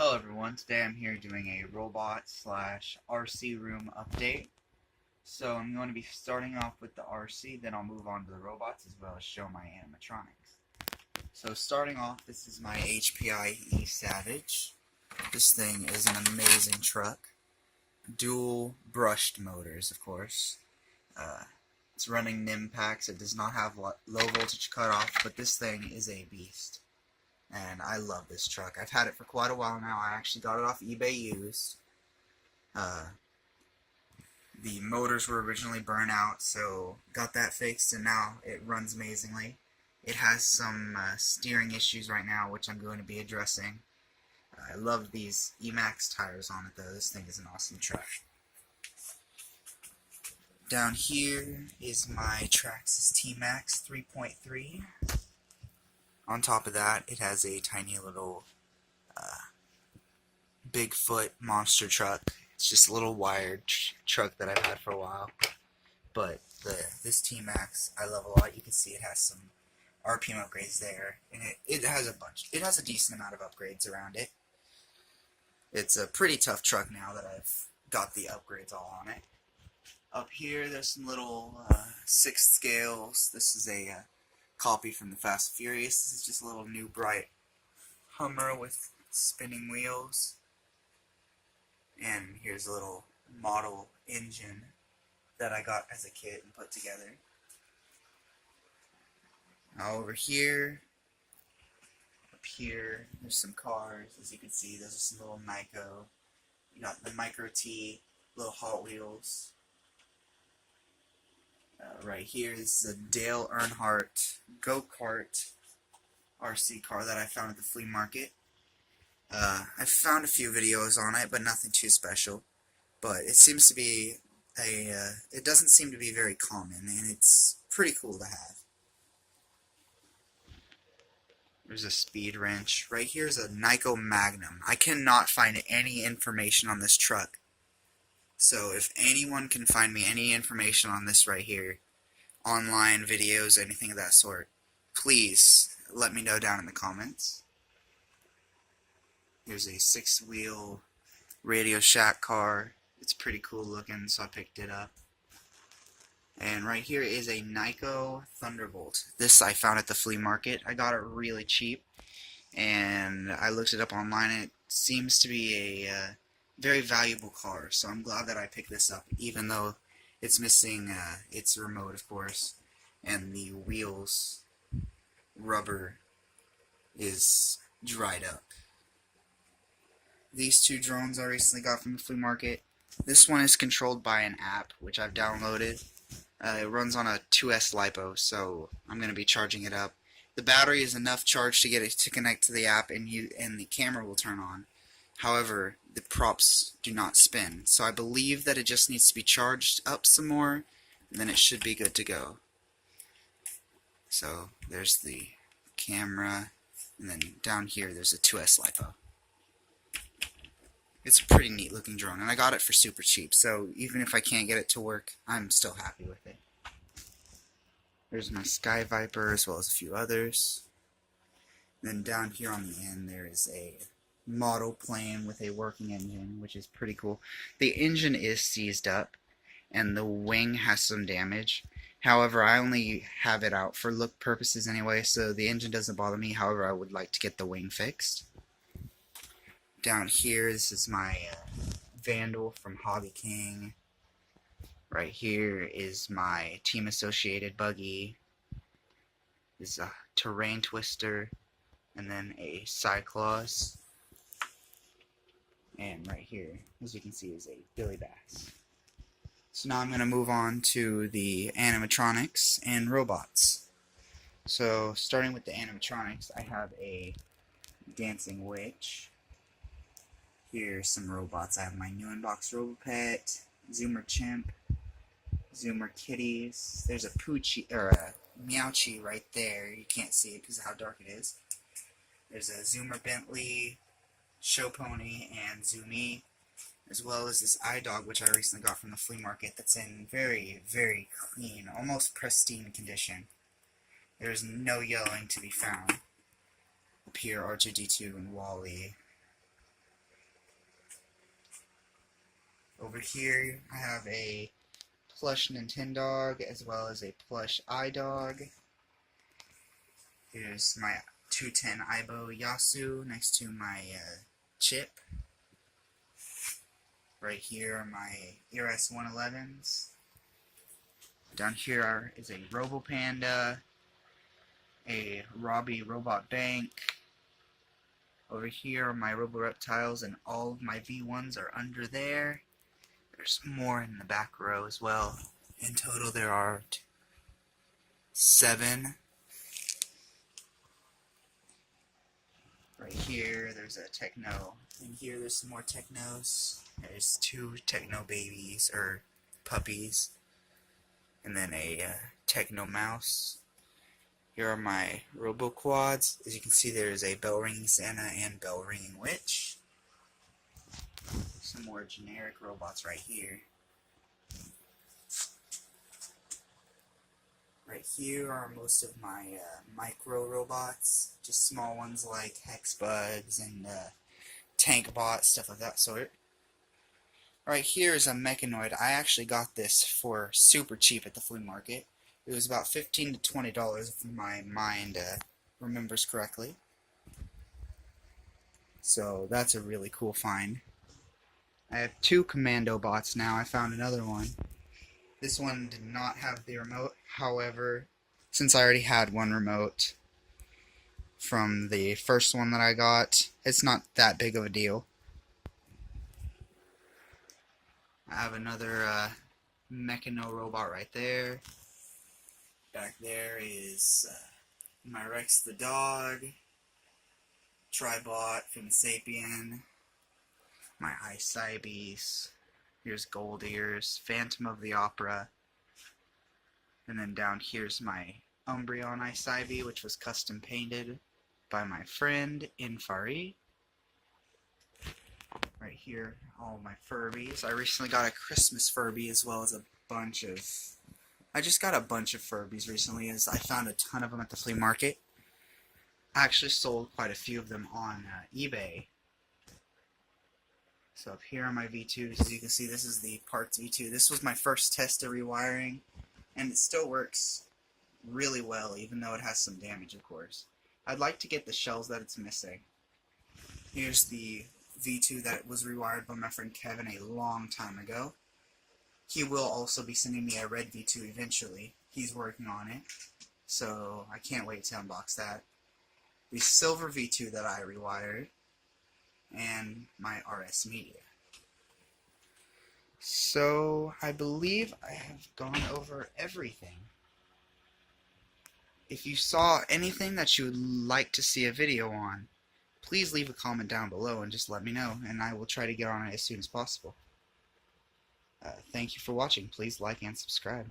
Hello everyone, today I'm here doing a robot slash RC room update. So I'm going to be starting off with the RC, then I'll move on to the robots as well as show my animatronics. So starting off, this is my HPI E-Savage. This thing is an amazing truck. Dual brushed motors, of course. It's running NIM packs. It does not have low voltage cutoff, but this thing is a beast. And I love this truck. I've had it for quite a while now. I actually got it off eBay used. The motors were originally burnt out, so got that fixed, and now it runs amazingly. It has some steering issues right now, which I'm going to be addressing. I love these Emax tires on it, though. This thing is an awesome truck. Down here is my Traxxas T-Max 3.3. On top of that, it has a tiny little Bigfoot monster truck. It's just a little wired truck that I've had for a while. But this T-Max I love a lot. You can see it has some RPM upgrades there, and it has a bunch. It has a decent amount of upgrades around it. It's a pretty tough truck now that I've got the upgrades all on it. Up here, there's some little 6th scales. This is a copy from the Fast and Furious. This is just a little new bright Hummer with spinning wheels. And here's a little model engine that I got as a kit and put together. Now over here, up here, there's some cars. As you can see, there's some little Nyko. You got the Micro T, little Hot Wheels. Right here is a Dale Earnhardt go-kart RC car that I found at the flea market. I found a few videos on it, but nothing too special. But it seems to be it doesn't seem to be very common, and it's pretty cool to have. There's a speed wrench. Right here is a Nyko Magnum. I cannot find any information on this truck. So if anyone can find me any information on this right here, online videos, anything of that sort, please let me know down in the comments. Here's a 6-wheel Radio Shack car. It's pretty cool looking, so I picked it up. And right here is a Nyko Thunderbolt. This I found at the flea market. I got it really cheap, and I looked it up online, and it seems to be a very valuable car, so I'm glad that I picked this up, even though it's missing its remote, of course, and the wheels rubber is dried up. These two drones I recently got from the flea market. This one is controlled by an app, which I've downloaded. It runs on a 2S LiPo, so I'm going to be charging it up. The battery is enough charge to get it to connect to the app, and the camera will turn on. However, the props do not spin, so I believe that it just needs to be charged up some more, and then it should be good to go. So there's the camera, and then down here there's a 2S LiPo. It's a pretty neat looking drone, and I got it for super cheap, so even if I can't get it to work, I'm still happy with it. There's my Sky Viper as well as a few others. Then down here on the end there is a model plane with a working engine, which is pretty cool. The engine is seized up, and the wing has some damage. However, I only have it out for look purposes anyway, so the engine doesn't bother me. However, I would like to get the wing fixed. Down here, this is my Vandal from Hobby King. Right here is my Team Associated buggy. This is a Terrain Twister, and then a Cycloss. And right here, as you can see, is a Billy Bass. So now I'm going to move on to the animatronics and robots. So starting with the animatronics, I have a Dancing Witch. Here's some robots. I have my new Unbox Robopet, Zoomer Chimp, Zoomer Kitties. There's a Poochie, or a Meowchi right there. You can't see it because of how dark it is. There's a Zoomer Bentley, Show Pony, and Zoomy, as well as this iDog, which I recently got from the flea market, that's in very, very clean, almost pristine condition. There's no yellowing to be found. Up here, R2-D2 and Wally. here I have a plush Nintendog as well as a plush iDog. Here's my 210 Aibo Yasu next to my chip. Right here are my ERS 111s. Down here is a RoboPanda, a Robbie Robot Bank. Over here are my Roboreptiles, and all of my V1s are under there. There's more in the back row as well. In total there are 7. Right here there's a Techno. And here there's some more Technos. There's 2 Techno babies, or puppies. And then a Techno Mouse. Here are my RoboQuads. As you can see, there's a Bell Ringing Santa and Bell Ringing Witch. Some more generic robots right here. Right here are most of my micro robots, just small ones like Hexbugs and Tankbot, stuff of that sort. Right here is a Mechanoid. I actually got this for super cheap at the flea market. It was about $15 to $20 if my mind remembers correctly. So that's a really cool find. I have 2 Commando bots now. I found another one. This one did not have the remote. However, since I already had one remote from the first one that I got, it's not that big of a deal. I have another Mechano robot right there. Back there is my Rex the dog, Tribot from Sapien, my Ice Cybes. Here's Gold Ears, Phantom of the Opera, and then down here's my Umbreon Ice Ivy, which was custom painted by my friend Infari. Right here, all my Furbies. I recently got a Christmas Furby as well as a bunch of... I just got a bunch of Furbies recently as I found a ton of them at the flea market. I actually sold quite a few of them on eBay. So up here are my V2s. As you can see, this is the Parts V2. This was my first test of rewiring, and it still works really well, even though it has some damage, of course. I'd like to get the shells that it's missing. Here's the V2 that was rewired by my friend Kevin a long time ago. He will also be sending me a red V2 eventually. He's working on it, so I can't wait to unbox that. The silver V2 that I rewired, and my RS Media. So, I believe I have gone over everything. If you saw anything that you would like to see a video on, please leave a comment down below and just let me know, and I will try to get on it as soon as possible. Thank you for watching. Please like and subscribe.